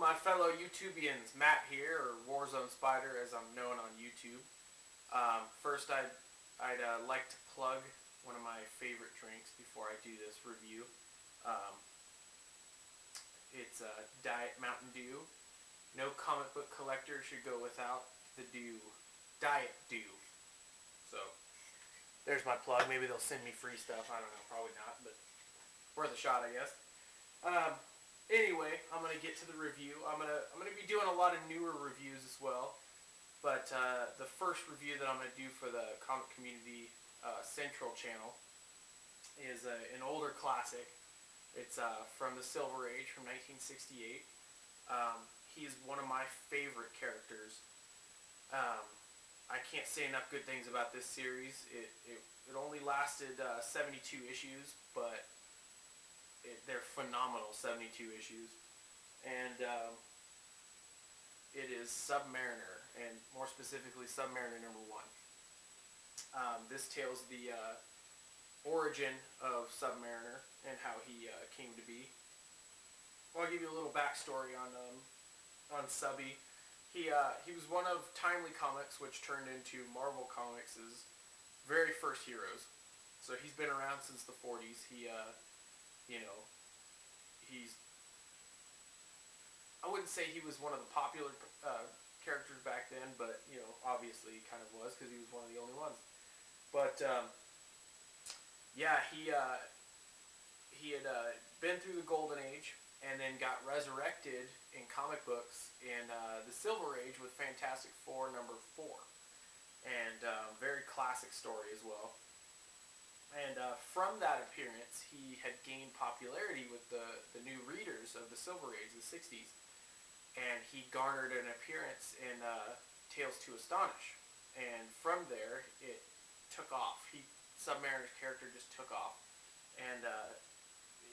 my fellow YouTubians, Matt here, or Warzone Spider as I'm known on YouTube. First, I'd like to plug one of my favorite drinks before I do this review. Um, it's Diet Mountain Dew. No comic book collector should go without the Dew. Diet Dew. So, there's my plug. Maybe they'll send me free stuff. I don't know. Probably not, but worth a shot, I guess. Anyway, I'm gonna get to the review. I'm gonna be doing a lot of newer reviews as well. But the first review that I'm gonna do for the Comic Community Central channel is an older classic. It's from the Silver Age from 1968. He's one of my favorite characters. I can't say enough good things about this series. It only lasted 72 issues, but they're phenomenal 72 issues. And it is Submariner, and more specifically Submariner #1. This tells the origin of Submariner and how he came to be. I'll give you a little backstory on Subby. He was one of Timely Comics, which turned into Marvel Comics' very first heroes. So he's been around since the 40s. I wouldn't say he was one of the popular characters back then, but, obviously he kind of was, because he was one of the only ones. But, yeah, he had been through the Golden Age, and then got resurrected in comic books in the Silver Age with Fantastic Four #4. And very classic story as well. And from that appearance, he had gained popularity with the new readers of the Silver Age, the 60s. And he garnered an appearance in Tales to Astonish. And from there, it took off. Submariner's character just took off. And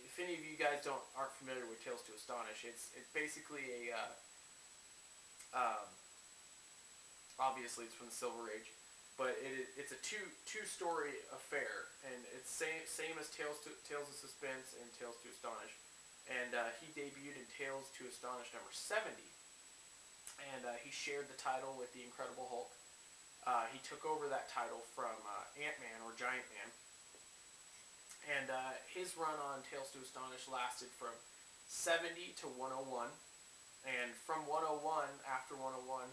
if any of you guys aren't familiar with Tales to Astonish, it's basically obviously it's from the Silver Age, but it's a two-story affair, and it's same as Tales of Suspense and Tales to Astonish. And he debuted in Tales to Astonish #70, and he shared the title with the Incredible Hulk. He took over that title from Ant-Man, or Giant Man. And his run on Tales to Astonish lasted from 70 to 101. And from 101, after 101,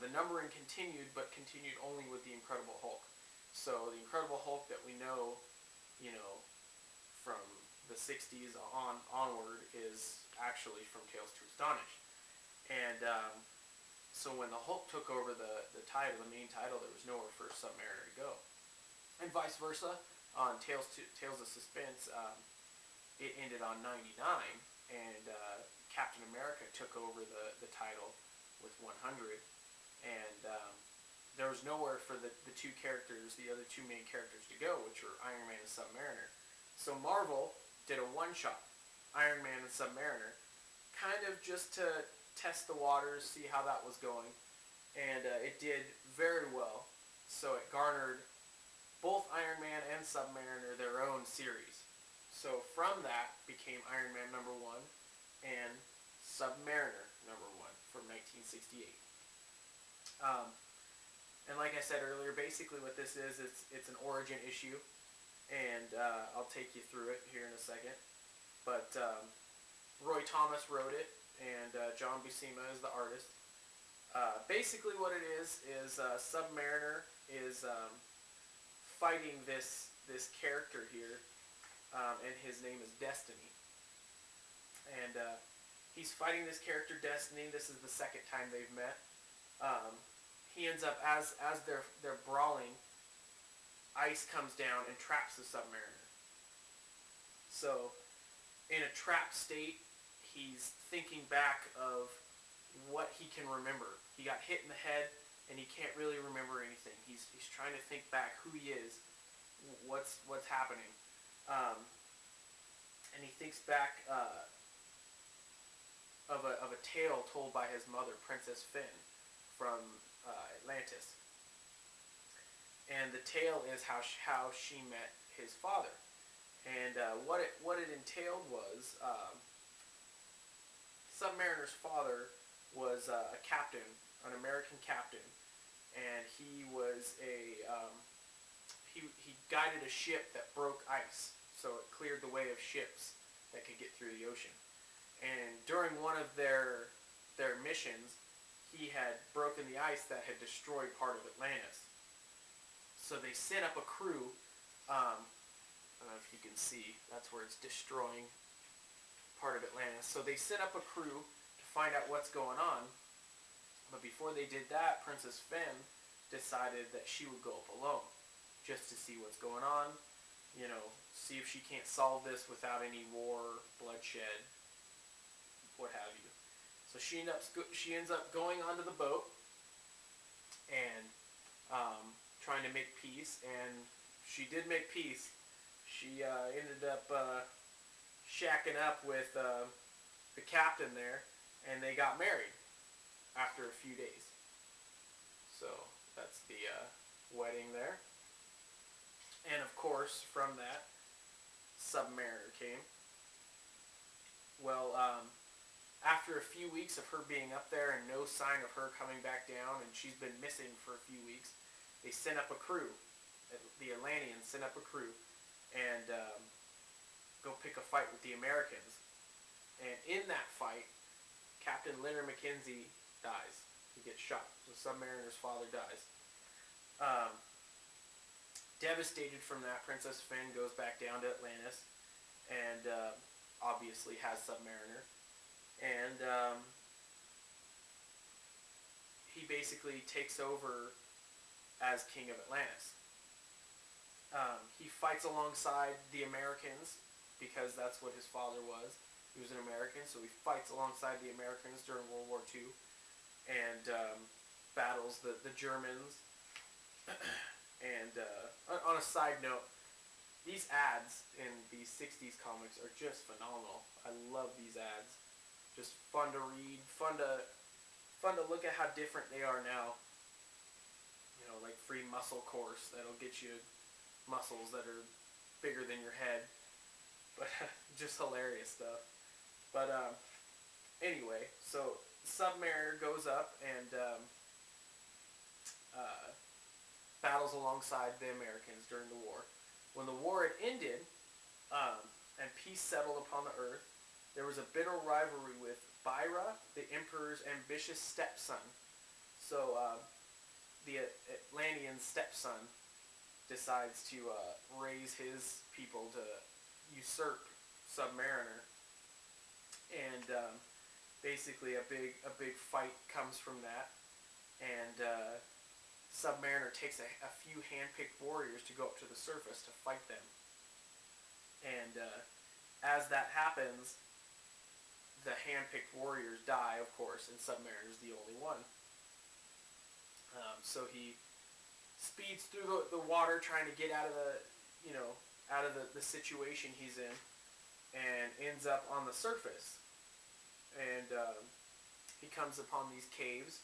the numbering continued, but continued only with the Incredible Hulk. So the Incredible Hulk that we know, from the 60s onward is actually from Tales to Astonish. And so when the Hulk took over the main title, there was nowhere for Submariner to go. And vice versa. On Tales of Suspense, it ended on 99, and Captain America took over the title with 100, and there was nowhere for the other two main characters to go, which were Iron Man and Submariner. So Marvel did a one-shot, Iron Man and Submariner, kind of just to test the waters, see how that was going, and it did very well. So it garnered both Iron Man and Submariner their own series. So from that became Iron Man #1 and Submariner #1 from 1968. And like I said earlier, basically what this is, it's an origin issue, and I'll take you through it here in a second. But Roy Thomas wrote it, and John Buscema is the artist. Basically what it is Submariner is fighting this character here, and his name is Destiny. And he's fighting this character Destiny. This is the second time they've met. He ends up, as they're brawling, ice comes down and traps the Submariner. So in a trapped state, he's thinking back of what he can remember. He got hit in the head, and he can't really remember anything. He's trying to think back who he is, what's happening, and he thinks back of a tale told by his mother, Princess Finn, from Atlantis. And the tale is how she met his father, and what it entailed was Submariner's father was a captain, an American captain, and he was he guided a ship that broke ice, so it cleared the way of ships that could get through the ocean. And during one of their missions, he had broken the ice that had destroyed part of Atlantis. So they sent up a crew. I don't know if you can see. That's where it's destroying part of Atlantis. So they sent up a crew to find out what's going on. But before they did that, Princess Finn decided that she would go up alone, just to see what's going on. You know, see if she can't solve this without any war, bloodshed, what have you. So she ends up going onto the boat and trying to make peace, and she did make peace. She ended up shacking up with the captain there, and they got married after a few days. So that's the wedding there. And of course, from that, Submariner came. Well, after a few weeks of her being up there and no sign of her coming back down, and she's been missing for a few weeks, they sent up a crew. The Atlanteans sent up a crew and go pick a fight with the Americans. And in that fight, Captain Leonard Mackenzie dies. He gets shot. So Submariner's father dies. Devastated from that, Princess Finn goes back down to Atlantis and obviously has Submariner. And he basically takes over as King of Atlantis. He fights alongside the Americans because that's what his father was. He was an American, so he fights alongside the Americans during World War II and battles the Germans. And on a side note, these ads in these 60s comics are just phenomenal. I love these ads. Just fun to read, fun to look at how different they are now. You know, like free muscle course that'll get you muscles that are bigger than your head. But just hilarious stuff. But anyway, so Submariner goes up and battles alongside the Americans during the war. When the war had ended and peace settled upon the earth, there was a bitter rivalry with Byra, the Emperor's ambitious stepson. So the Atlantean stepson decides to raise his people to usurp Submariner, and basically a big fight comes from that, and Submariner takes a few hand-picked warriors to go up to the surface to fight them. And as that happens, the hand-picked warriors die, of course, and Submariner's the only one. So he speeds through the water trying to get out of the situation he's in, and ends up on the surface. And he comes upon these caves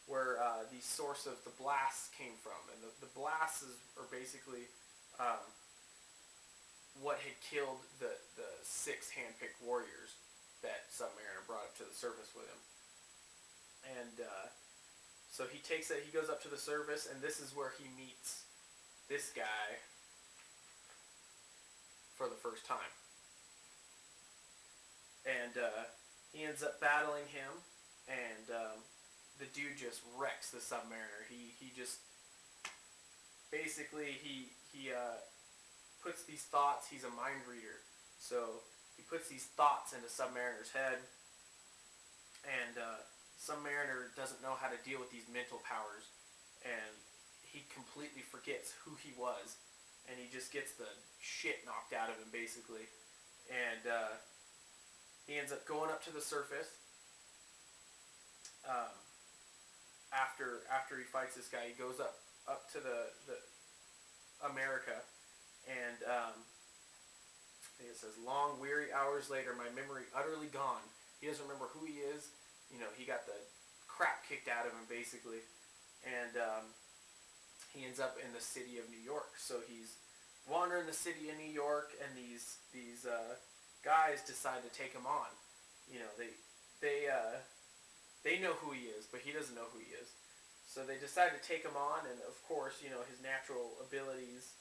where the source of the blasts came from. And the blasts are basically what had killed the 6 hand-picked warriors that Submariner brought up to the surface with him. And so he goes up to the surface, and this is where he meets this guy for the first time. And he ends up battling him, and the dude just wrecks the Submariner. He just basically he puts these thoughts. He's a mind reader, so he puts these thoughts into Submariner's head, and Submariner doesn't know how to deal with these mental powers, and he completely forgets who he was, and he just gets the shit knocked out of him basically, and he ends up going up to the surface. After he fights this guy, he goes up to the America, and I think it says, long, weary hours later, my memory utterly gone. He doesn't remember who he is. You know, he got the crap kicked out of him, basically. And he ends up in the city of New York. So he's wandering the city of New York, and these guys decide to take him on. You know, they they know who he is, but he doesn't know who he is. So they decide to take him on, and of course, his natural abilities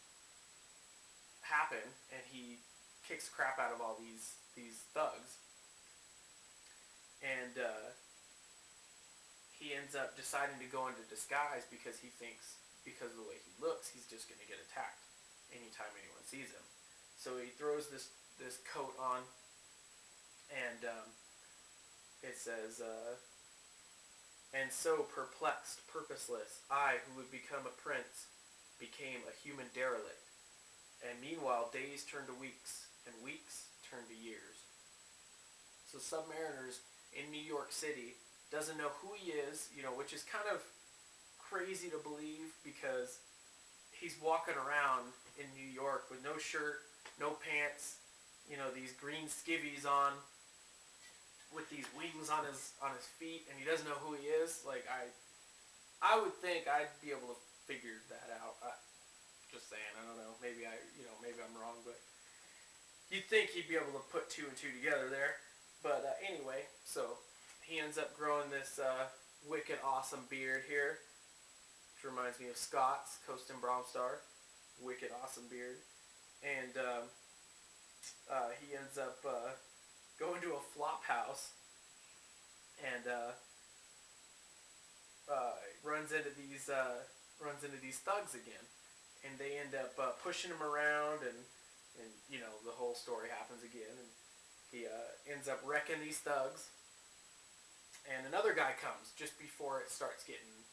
happen, and he kicks the crap out of all these thugs, and he ends up deciding to go into disguise because he thinks because of the way he looks, he's just going to get attacked anytime anyone sees him. So he throws this coat on, and it says, "And so perplexed, purposeless, I who would become a prince became a human derelict. And meanwhile, days turned to weeks, and weeks turned to years." So Submariner's in New York City, doesn't know who he is, which is kind of crazy to believe because he's walking around in New York with no shirt, no pants, these green skivvies on, with these wings on his feet, and he doesn't know who he is. Like I would think I'd be able to figure that out. Just saying, I don't know. Maybe maybe I'm wrong, but you'd think he'd be able to put two and two together there. But anyway, so he ends up growing this wicked awesome beard here, which reminds me of Scott's Coast and Bromstar. Wicked awesome beard. And he ends up going to a flop house and runs into these thugs again, and they end up pushing him around, and the whole story happens again, and he ends up wrecking these thugs. And another guy comes just before it starts getting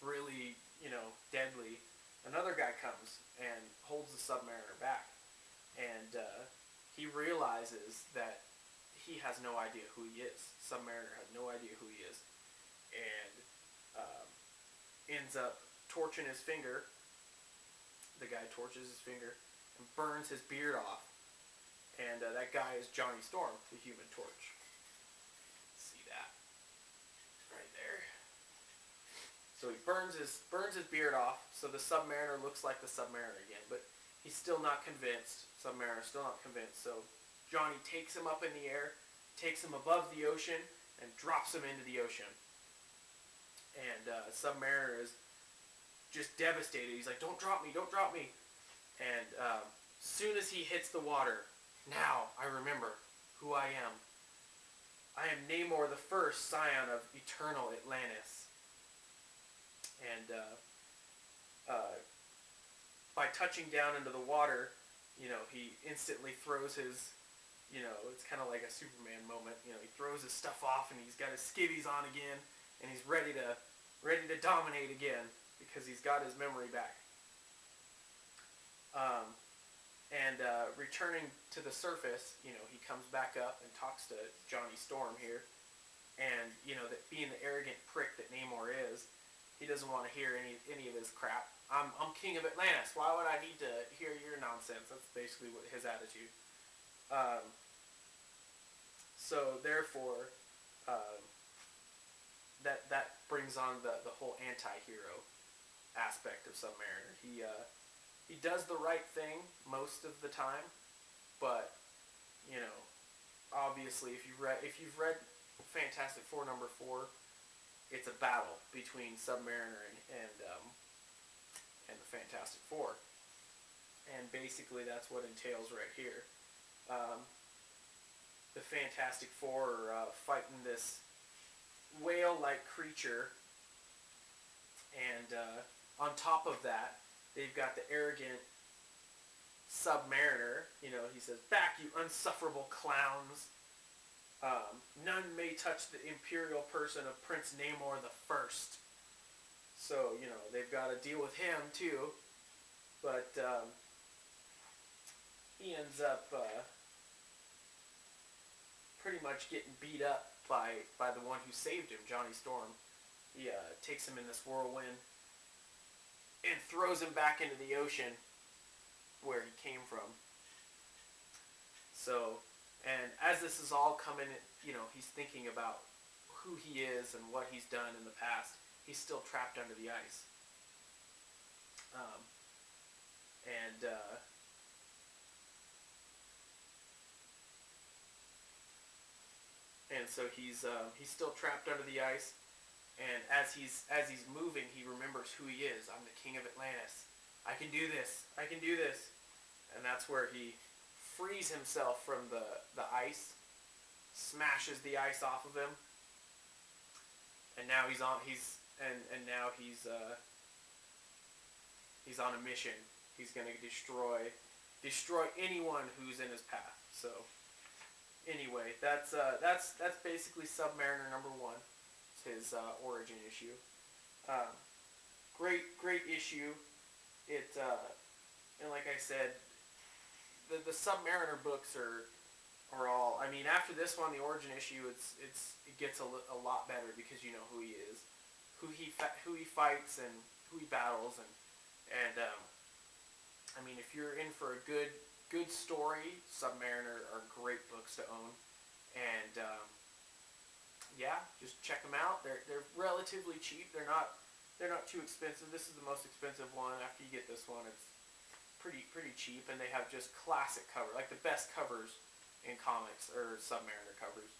really, deadly. Another guy comes and holds the Submariner back, and he realizes that he has no idea who he is. Submariner has no idea who he is, and ends up torching his finger. The guy torches his finger and burns his beard off, and that guy is Johnny Storm, the Human Torch. See that right there. So he burns his beard off, so the Submariner looks like the Submariner again, but he's still not convinced. Submariner's still not convinced, so Johnny takes him up in the air, takes him above the ocean, and drops him into the ocean. And Submariner is just devastated. He's like, "Don't drop me, don't drop me." And soon as he hits the water, now I remember who I am. I am Namor the First, scion of eternal Atlantis. And by touching down into the water, he instantly throws his, it's kind of like a Superman moment. He throws his stuff off, and he's got his skivvies on again, and he's ready to dominate again because he's got his memory back. And returning to the surface, he comes back up and talks to Johnny Storm here, and that being the arrogant prick that Namor is, he doesn't want to hear any of his crap. I'm king of Atlantis. Why would I need to hear your nonsense? That's basically what his attitude. So therefore, that brings on the whole anti-hero aspect of Submariner. He does the right thing most of the time, but obviously if you've read Fantastic Four #4, it's a battle between Submariner and the Fantastic Four, and basically that's what entails right here. The Fantastic Four are fighting this whale-like creature, and on top of that, they've got the arrogant Submariner. He says, "Back, you unsufferable clowns. None may touch the imperial person of Prince Namor the First." So, they've got to deal with him, too. But he ends up pretty much getting beat up by the one who saved him, Johnny Storm. He takes him in this whirlwind and throws him back into the ocean where he came from. So, and as this is all coming, he's thinking about who he is and what he's done in the past. He's still trapped under the ice. And and so he's still trapped under the ice. And as he's moving, he remembers who he is. I'm the king of Atlantis. I can do this. I can do this. And that's where he frees himself from the ice, smashes the ice off of him, and now he's on a mission. He's going to destroy anyone who's in his path. So anyway, that's basically Submariner #1. It's his origin issue. Um, great issue. And like I said, the Submariner books are all. I mean, after this one, the origin issue, it gets a lot better because you know who he is, who he fights, and who he battles, and I mean, if you're in for a good story, Submariner are great books to own, and yeah, just check them out. They're relatively cheap. They're not too expensive. This is the most expensive one. After you get this one, it's pretty cheap, and they have just classic cover, like the best covers in comics or Submariner covers.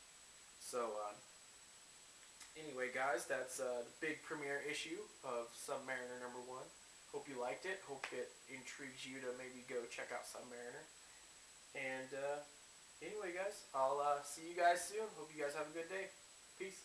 So anyway, guys, that's the big premiere issue of Submariner #1. Hope you liked it. Hope it intrigues you to maybe go check out Submariner. And anyway, guys, I'll see you guys soon. Hope you guys have a good day. Peace.